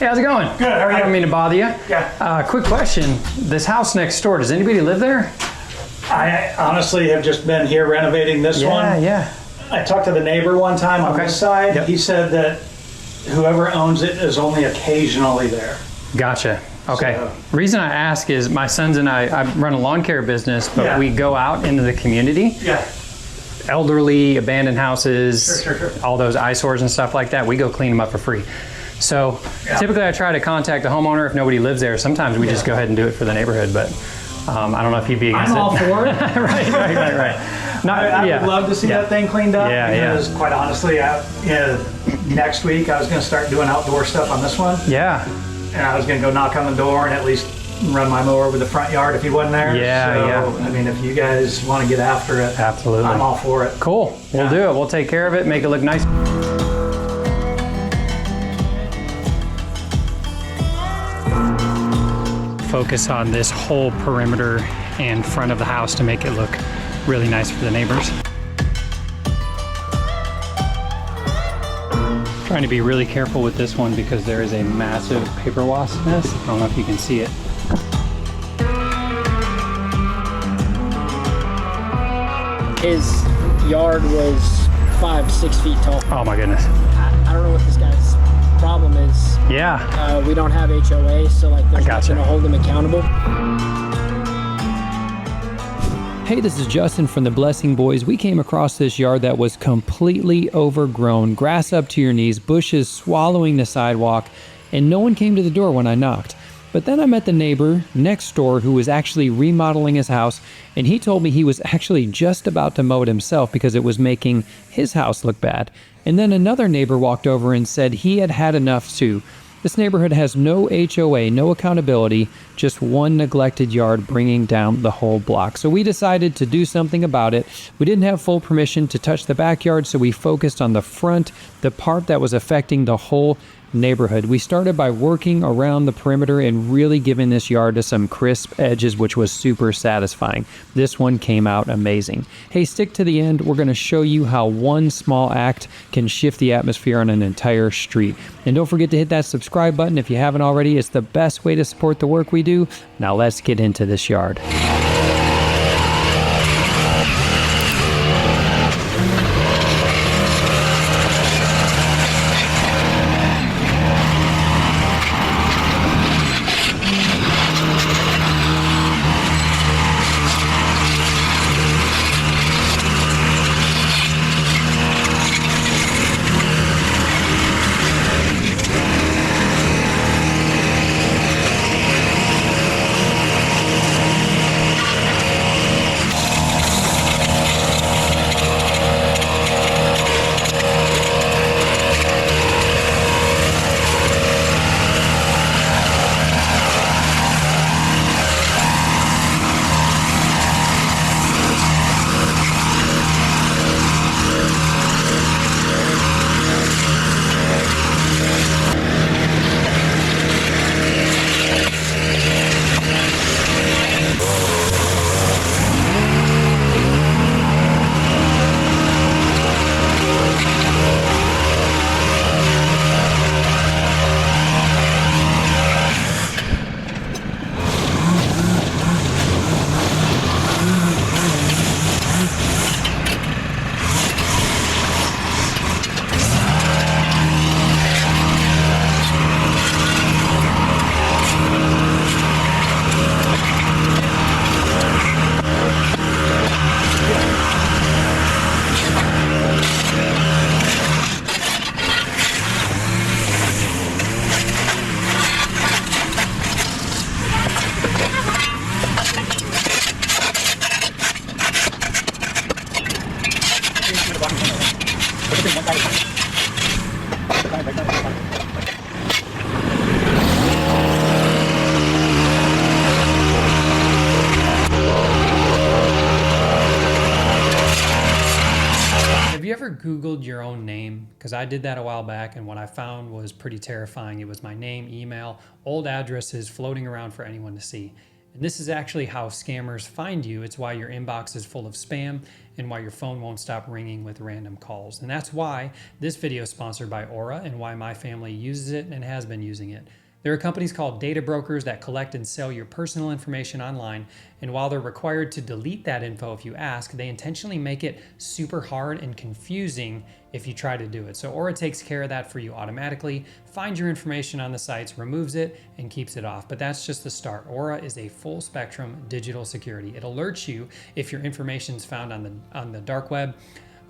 Hey, how's it going? Good, how are you? I don't mean to bother you. Yeah. Quick question. This house next door, does anybody live there? I honestly have just been here renovating this one. Yeah. I talked to the neighbor one time on this side. Yep. He said that whoever owns it is only occasionally there. Gotcha. Okay. So, Reason I ask is my sons and I run a lawn care business, but we go out into the community. Yeah. Elderly, abandoned houses, Sure. all those eyesores and stuff like that, we go clean them up for free. So typically I try to contact the homeowner if nobody lives there. Sometimes we just go ahead and do it for the neighborhood, but I don't know if you'd be against I'm all for it. right. I would love to see that thing cleaned up because quite honestly, next week I was going to start doing outdoor stuff on this one. Yeah. And I was going to go knock on the door and at least run my mower over the front yard if he wasn't there. So, I mean, if you guys want to get after it, absolutely, I'm all for it. Cool. We'll do it. We'll take care of it, make it look nice. Focus on this whole perimeter and front of the house to make it look really nice for the neighbors. Trying to be really careful with this one because there is a massive paper wasp nest. I don't know if you can see it. His yard was 5-6 feet tall. Oh my goodness. I don't know what this guy's problem is. Yeah. We don't have HOA, so like there's nothing to hold him accountable. Hey, this is Justin from the Blessing Boys. We came across this yard that was completely overgrown, grass up to your knees, bushes swallowing the sidewalk, and no one came to the door when I knocked. But then I met the neighbor next door who was actually remodeling his house, and he told me he was actually just about to mow it himself because it was making his house look bad. And then another neighbor walked over and said he had had enough too. This neighborhood has no HOA, no accountability, just one neglected yard bringing down the whole block. So we decided to do something about it. We didn't have full permission to touch the backyard, so we focused on the front, the part that was affecting the whole neighborhood. We started by working around the perimeter and really giving this yard to some crisp edges, which was super satisfying. This one came out amazing. Hey, stick to the end. We're going to show you how one small act can shift the atmosphere on an entire street. And don't forget to hit that subscribe button if you haven't already. It's the best way to support the work we do. Now let's get into this yard. Have you ever Googled your own name? Because I did that a while back, and what I found was pretty terrifying. It was my name, email, old addresses floating around for anyone to see. And this is actually how scammers find you. It's why your inbox is full of spam and why your phone won't stop ringing with random calls. And that's why this video is sponsored by Aura and why my family uses it and has been using it. There are companies called data brokers that collect and sell your personal information online, and while they're required to delete that info if you ask, they intentionally make it super hard and confusing if you try to do it. So Aura takes care of that for you automatically, finds your information on the sites, removes it, and keeps it off. But that's just the start. Aura is a full spectrum digital security. It alerts you if your information is found on the dark web.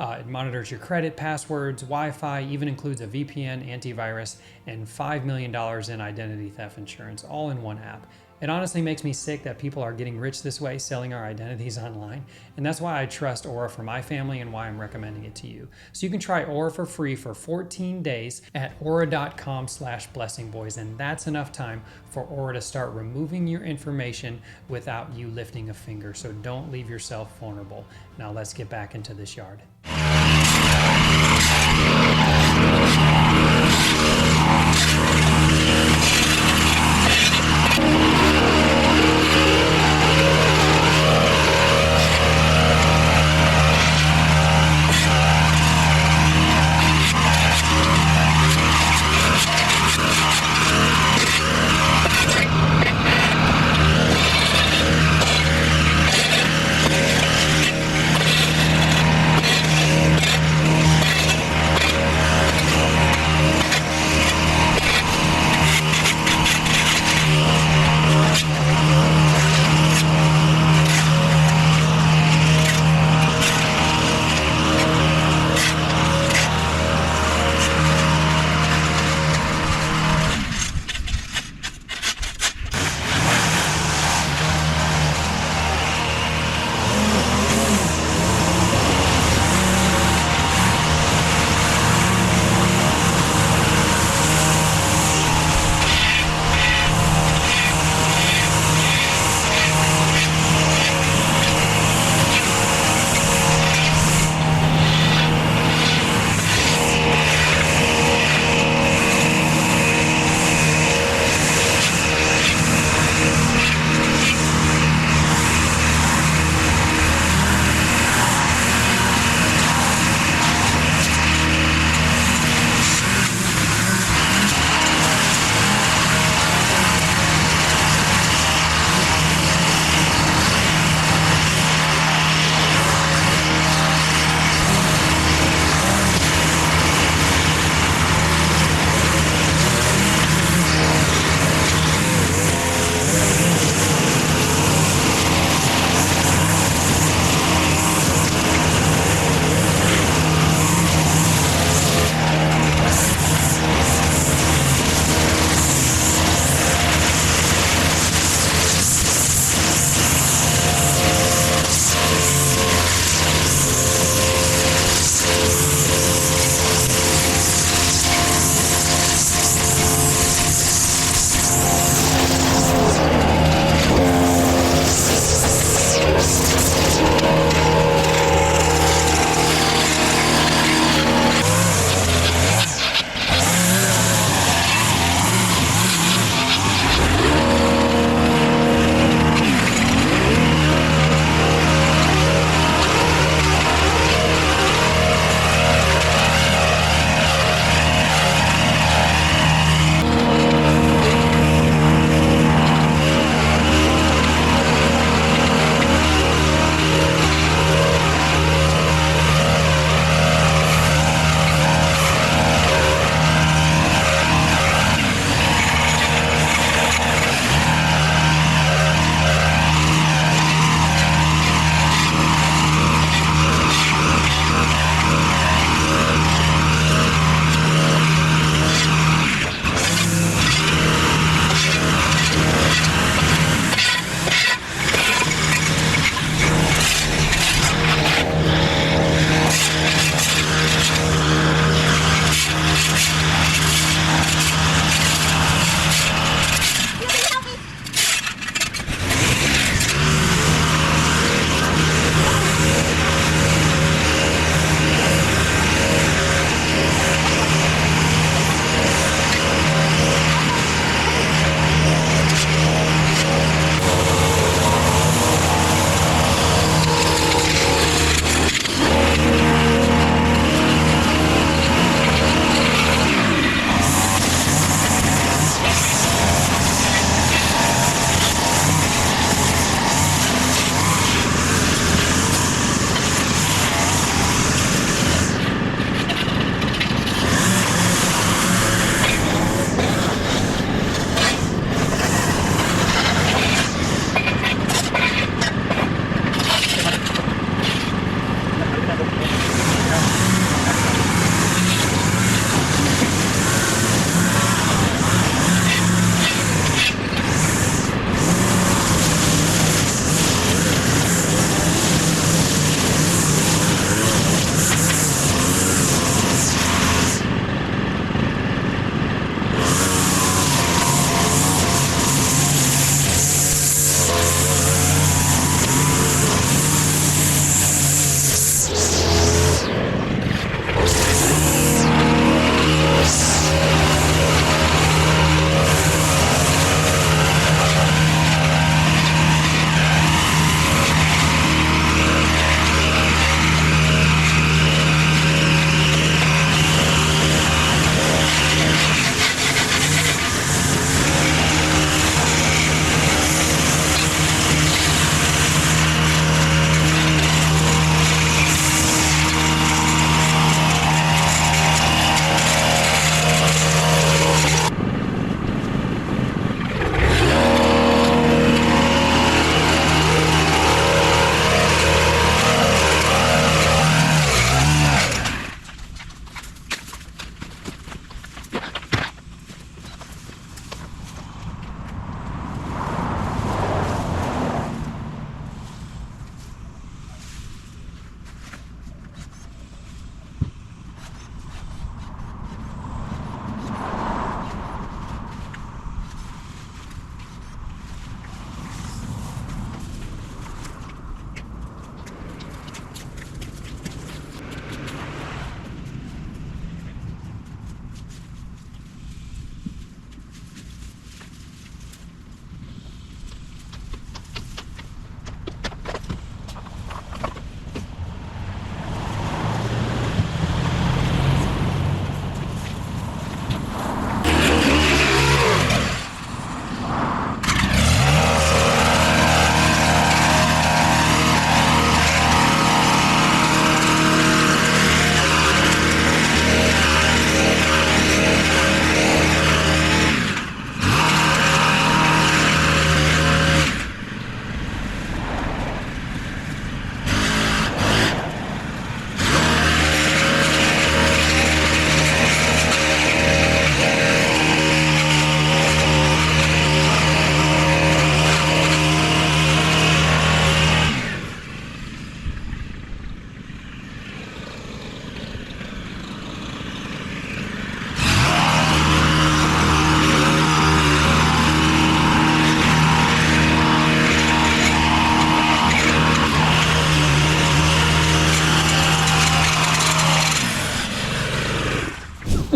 It monitors your credit, passwords, Wi-Fi, even includes a VPN, antivirus, and $5 million in identity theft insurance, all in one app. It honestly makes me sick that people are getting rich this way, selling our identities online. And that's why I trust Aura for my family and why I'm recommending it to you. So you can try Aura for free for 14 days at aura.com/blessingboys. And that's enough time for Aura to start removing your information without you lifting a finger. So don't leave yourself vulnerable. Now let's get back into this yard.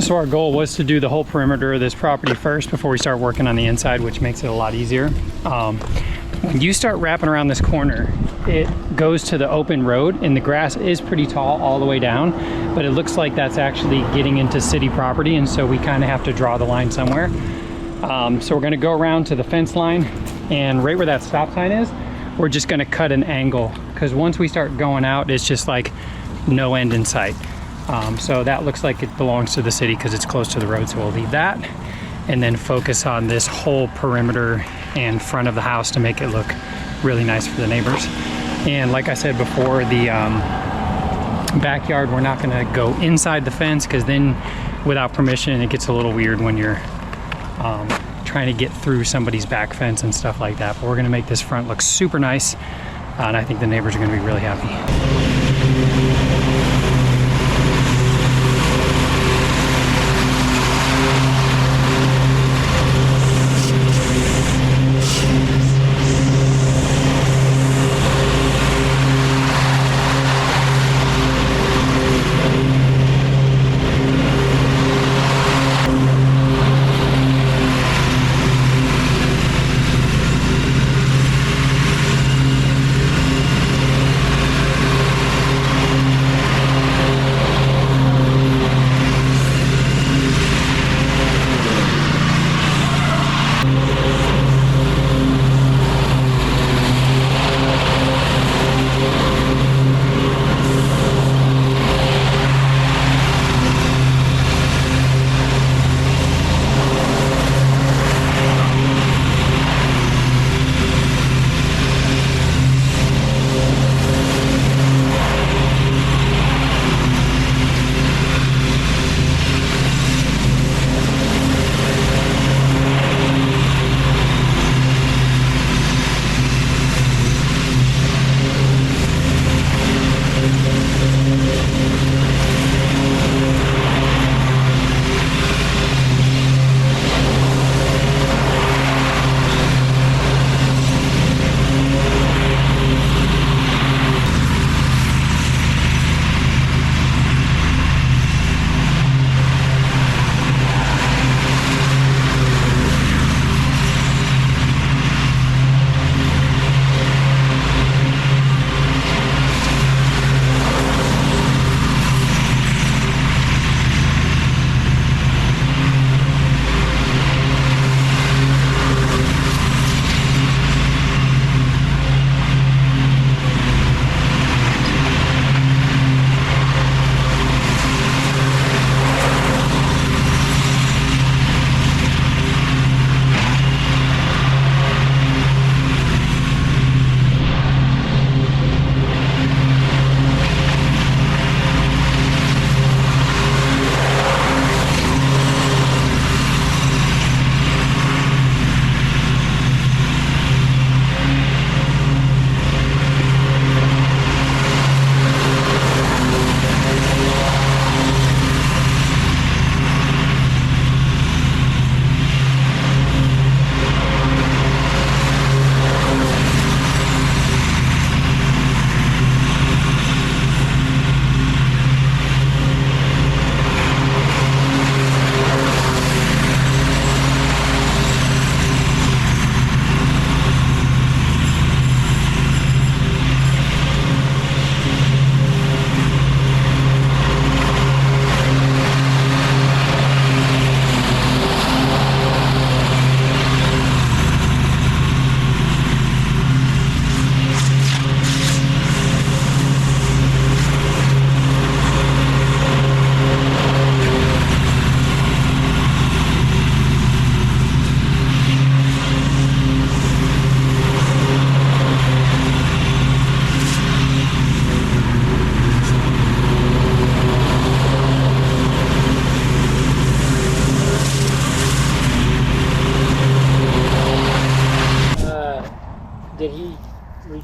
So our goal was to do the whole perimeter of this property first before we start working on the inside, which makes it a lot easier. When you start wrapping around this corner, it goes to the open road, and the grass is pretty tall all the way down, but it looks like that's actually getting into city property, and so we kind of have to draw the line somewhere. So we're gonna go around to the fence line, and right where that stop sign is, we're just gonna cut an angle, because once we start going out, it's just like no end in sight. So that looks like it belongs to the city because it's close to the road, so we'll leave that and then focus on this whole perimeter and front of the house to make it look really nice for the neighbors. And like I said before, the backyard, we're not gonna go inside the fence, because then without permission it gets a little weird when you're trying to get through somebody's back fence and stuff like that. But we're gonna make this front look super nice, and I think the neighbors are gonna be really happy.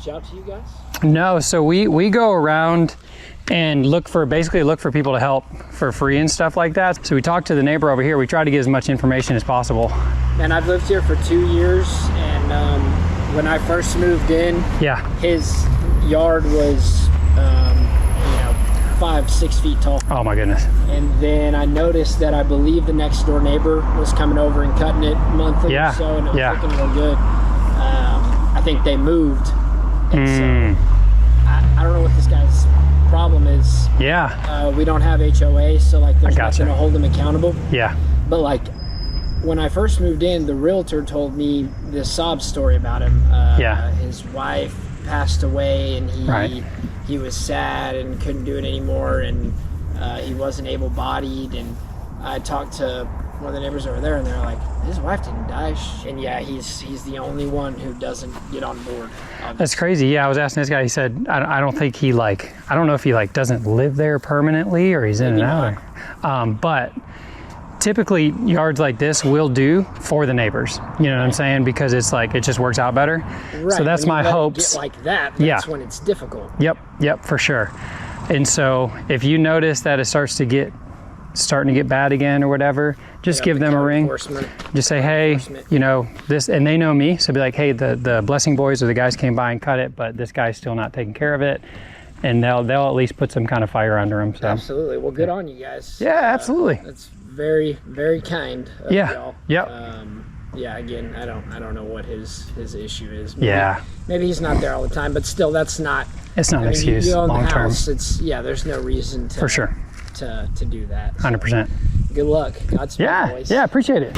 reach out to you guys? No, so we go around and basically look for people to help for free and stuff like that. So we talked to the neighbor over here. We try to get as much information as possible. And I've lived here for 2 years, and when I first moved in, yeah, his yard was 5, 6 feet tall. Oh my goodness. And then I noticed that I believe the next door neighbor was coming over and cutting it monthly or so, and it was looking real good. I think they moved. And so I don't know what this guy's problem is. Yeah. We don't have HOA, so like there's nothing to hold him accountable. Yeah. But like when I first moved in, the realtor told me this sob story about him. His wife passed away, and he was sad and couldn't do it anymore, and he wasn't able-bodied. And I talked to one of the neighbors over there, and they're like, his wife didn't die. And yeah, he's the only one who doesn't get on board. That's crazy. Yeah, I was asking this guy. He said, I don't think he like, I don't know if he like doesn't live there permanently or he's in and out. But typically yards like this will do for the neighbors. You know what I'm saying? Because it's like, it just works out better. Right. So that's my hopes. Get like that's when it's difficult. Yep, for sure. And so if you notice that it starting to get bad again or whatever, just give them a ring. Just say, hey, you know, this, and they know me. So be like, hey, the Blessing Boys or the guys came by and cut it, but this guy's still not taking care of it. And they'll at least put some kind of fire under them. So. Absolutely. Well, good on you guys. Yeah, absolutely. That's very, very kind of y'all. Yep. Yeah, again, I don't know what his issue is. Maybe he's not there all the time, but still, it's not an excuse. You own the house. There's no reason to, for sure, to do that. 100%. Good luck. Godspeed, boys. Yeah, appreciate it.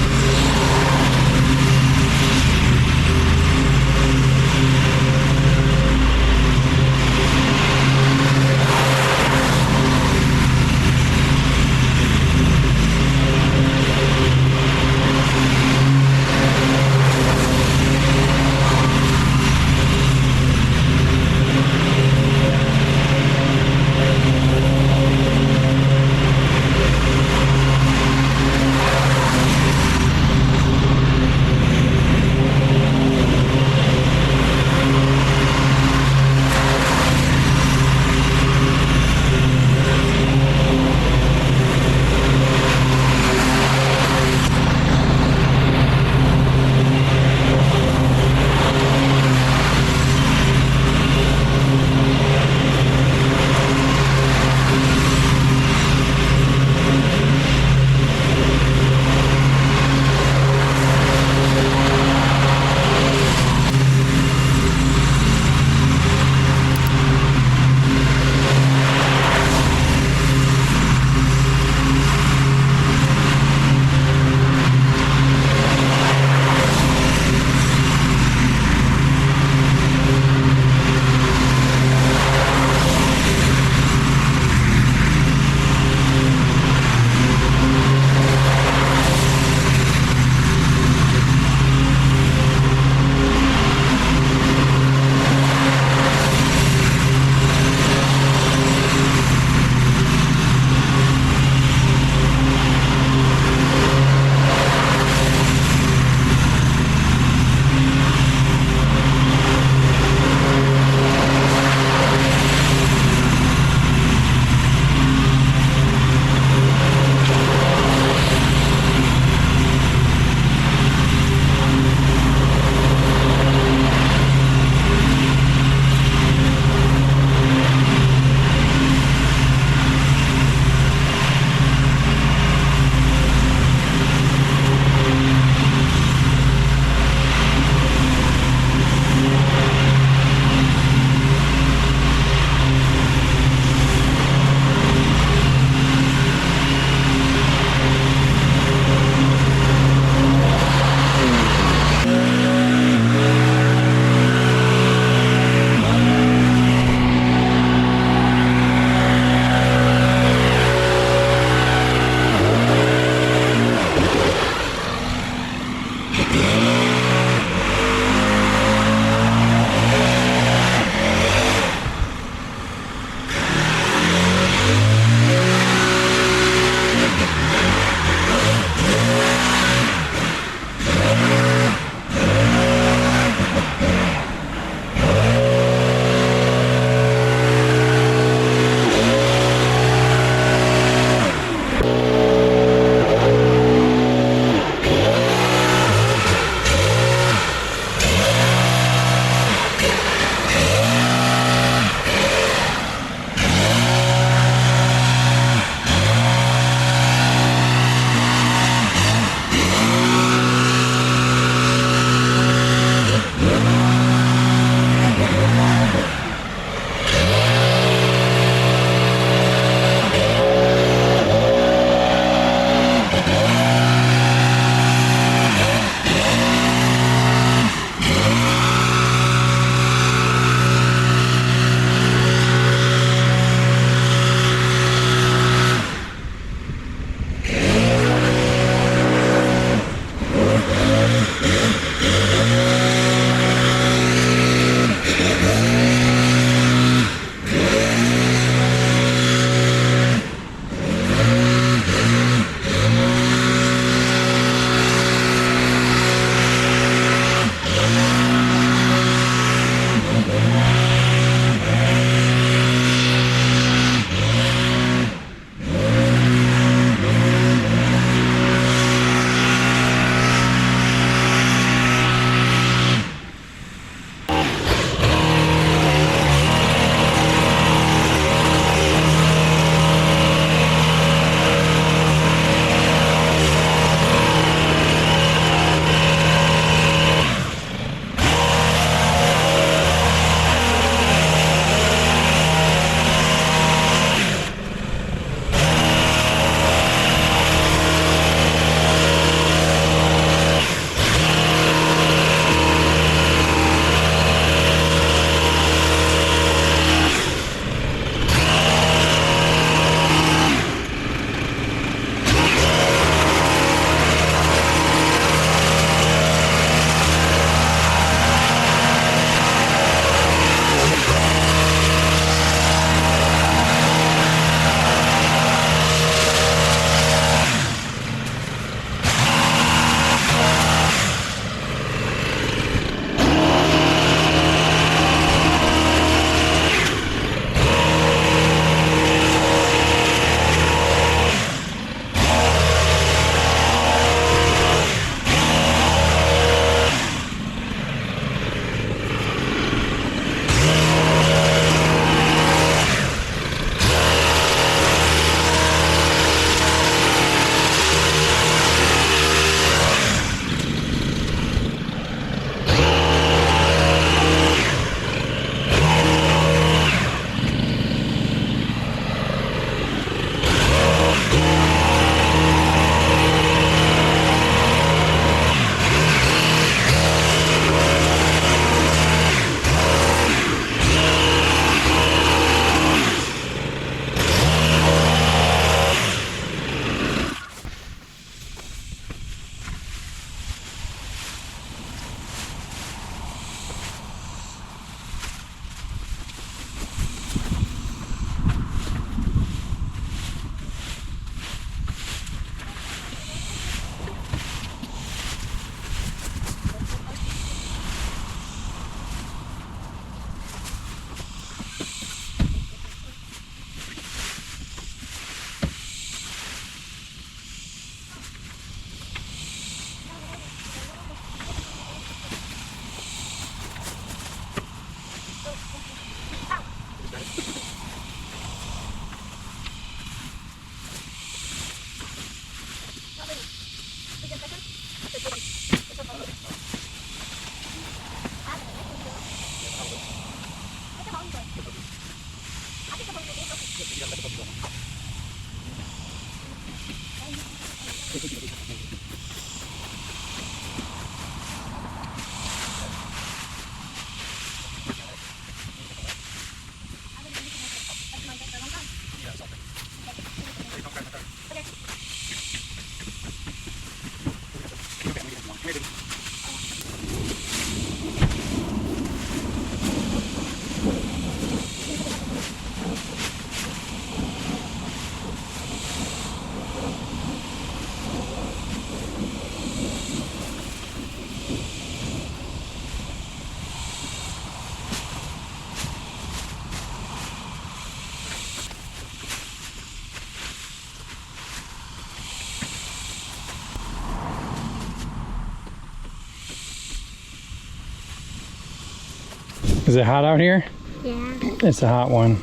Is it hot out here? Yeah. It's a hot one.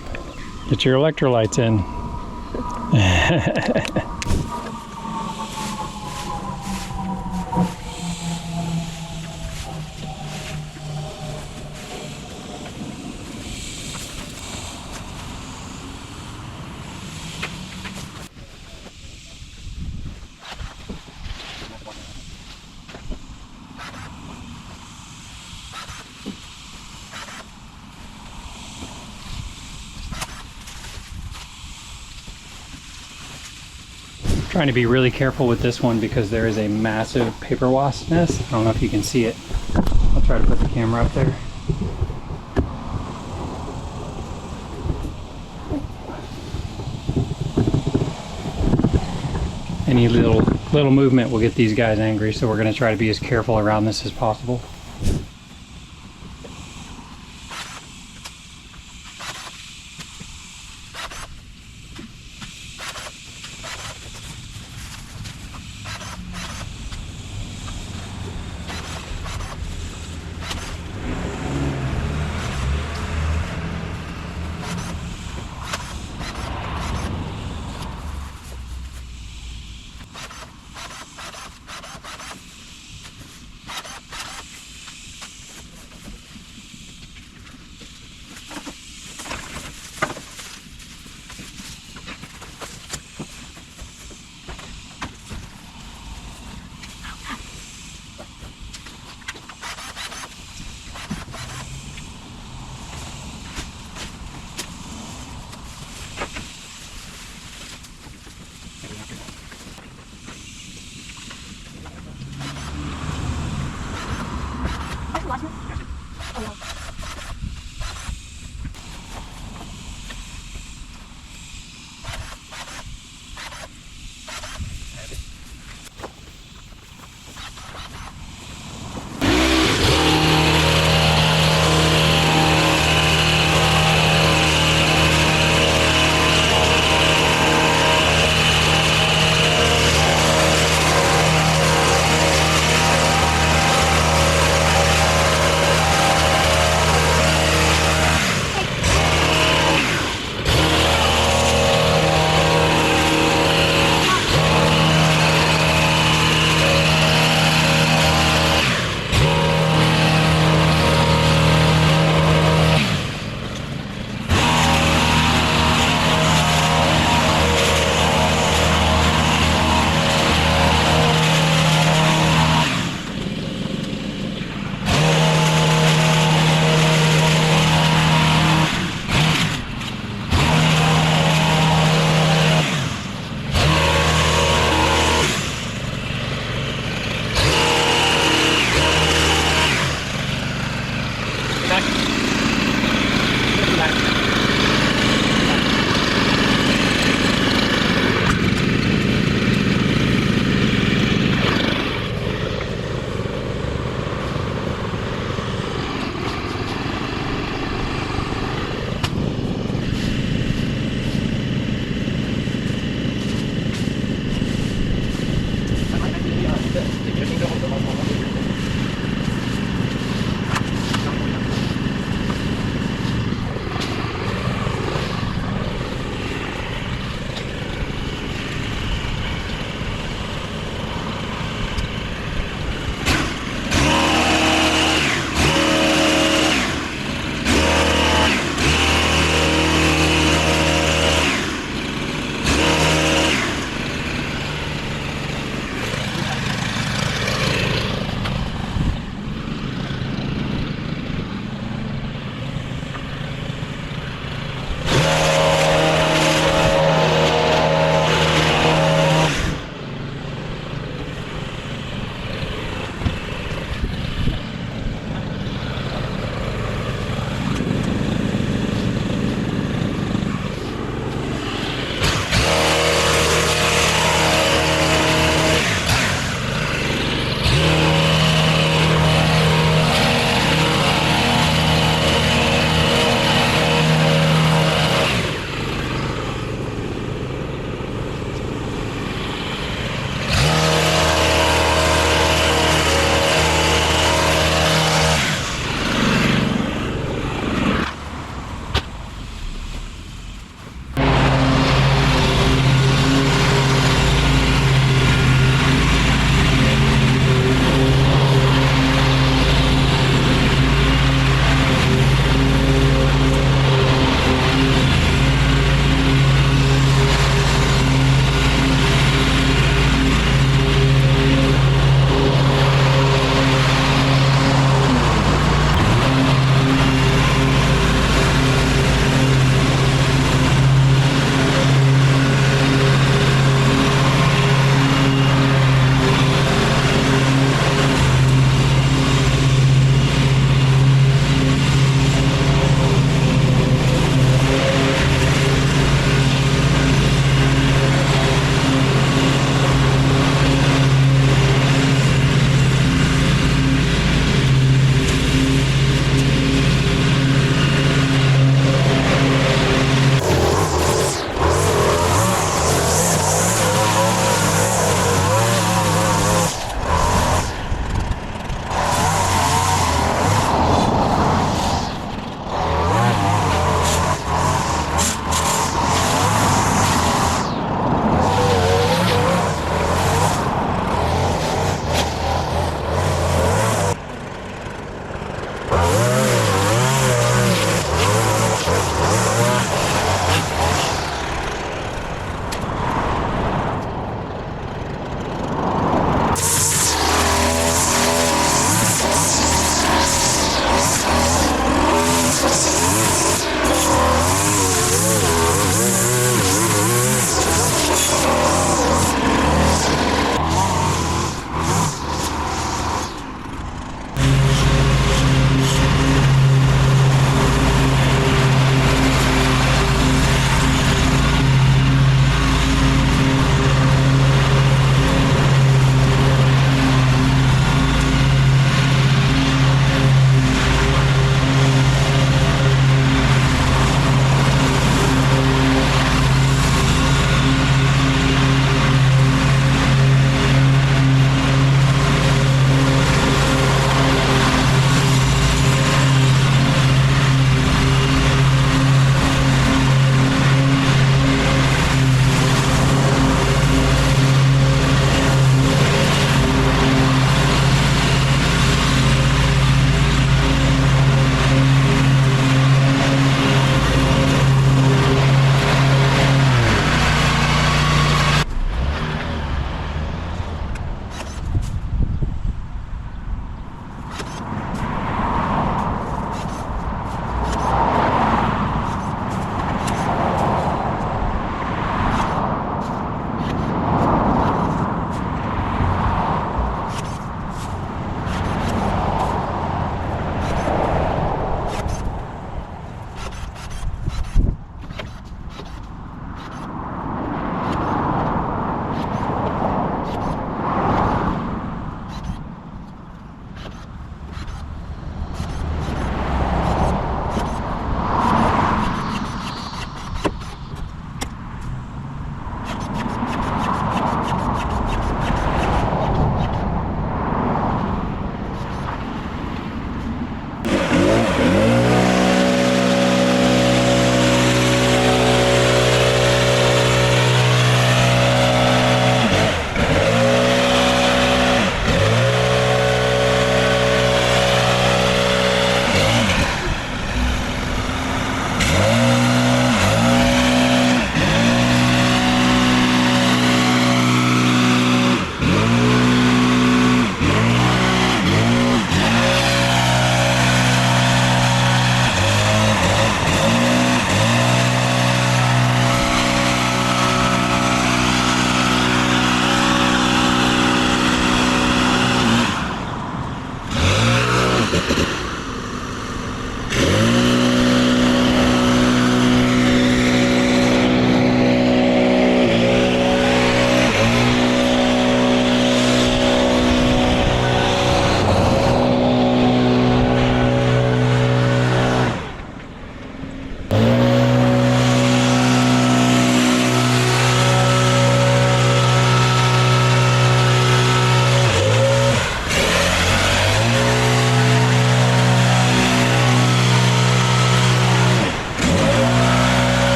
Get your electrolytes in. Trying to be really careful with this one because there is a massive paper wasp nest. I don't know if you can see it. I'll try to put the camera up there. Any little movement will get these guys angry, so we're going to try to be as careful around this as possible.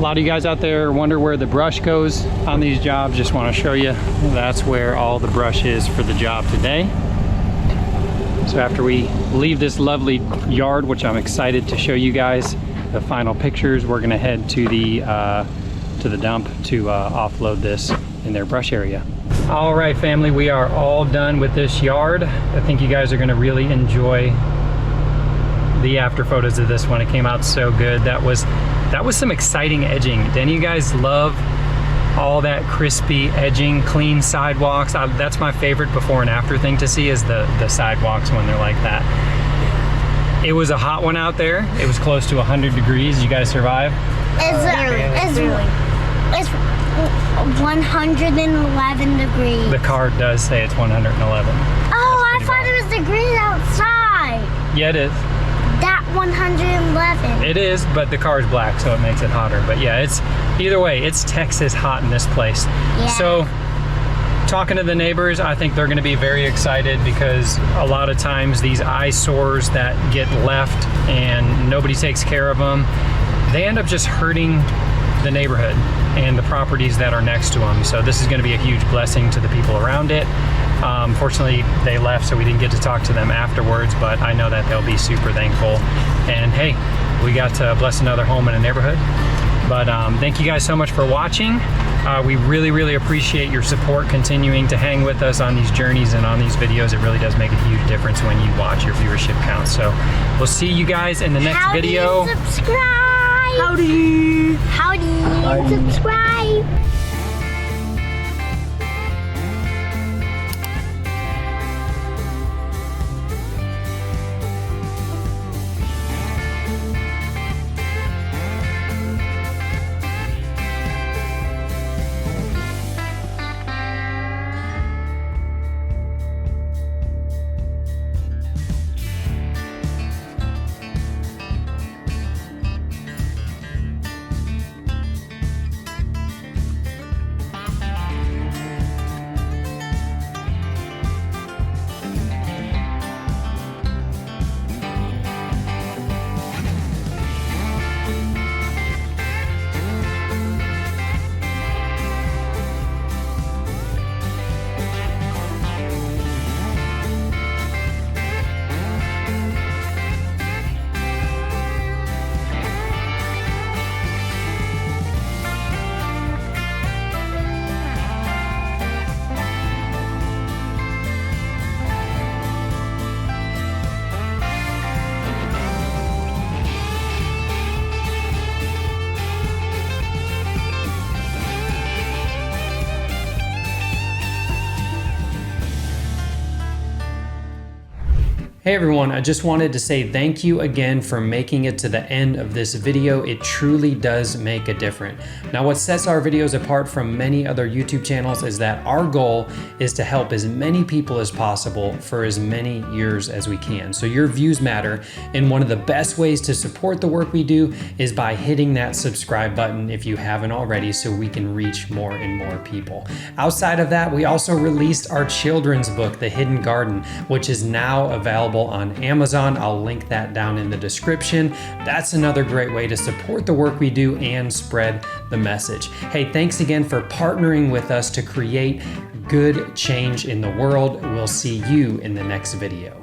lot of you guys out there wonder where the brush goes on these jobs. Just want to show you, that's where all the brush is for the job today. So after we leave this lovely yard, which I'm excited to show you guys the final pictures, we're gonna head to the dump to offload this in their brush area. All right, family, we are all done with this yard. I think you guys are gonna really enjoy the after photos of this one. It came out so good. That was some exciting edging. Didn't you guys love all that crispy edging, clean sidewalks? That's my favorite before and after thing to see, is the sidewalks when they're like that. It was a hot one out there. It was close to 100 degrees. You guys survive? It's 111 degrees. The card does say it's 111. Oh, I thought it was degrees outside. Yeah, it is. That 111. It is, but the car is black, so it makes it hotter. But yeah, it's either way, it's Texas hot in this place. Yeah. So talking to the neighbors, I think they're going to be very excited, because a lot of times these eyesores that get left and nobody takes care of them, they end up just hurting the neighborhood and the properties that are next to them. So this is going to be a huge blessing to the people around it. Fortunately, they left, so we didn't get to talk to them afterwards, but I know that they'll be super thankful. And hey, we got to bless another home in a neighborhood. But thank you guys so much for watching. We really, really appreciate your support, continuing to hang with us on these journeys and on these videos. It really does make a huge difference when you watch. Your viewership counts. So we'll see you guys in the next video. Do you subscribe? How do you subscribe? Hey everyone, I just wanted to say thank you again for making it to the end of this video. It truly does make a difference. Now, what sets our videos apart from many other YouTube channels is that our goal is to help as many people as possible for as many years as we can. So your views matter, and one of the best ways to support the work we do is by hitting that subscribe button if you haven't already, so we can reach more and more people. Outside of that, we also released our children's book, The Hidden Garden, which is now available on Amazon. I'll link that down in the description. That's another great way to support the work we do and spread the message. Hey, thanks again for partnering with us to create good change in the world. We'll see you in the next video.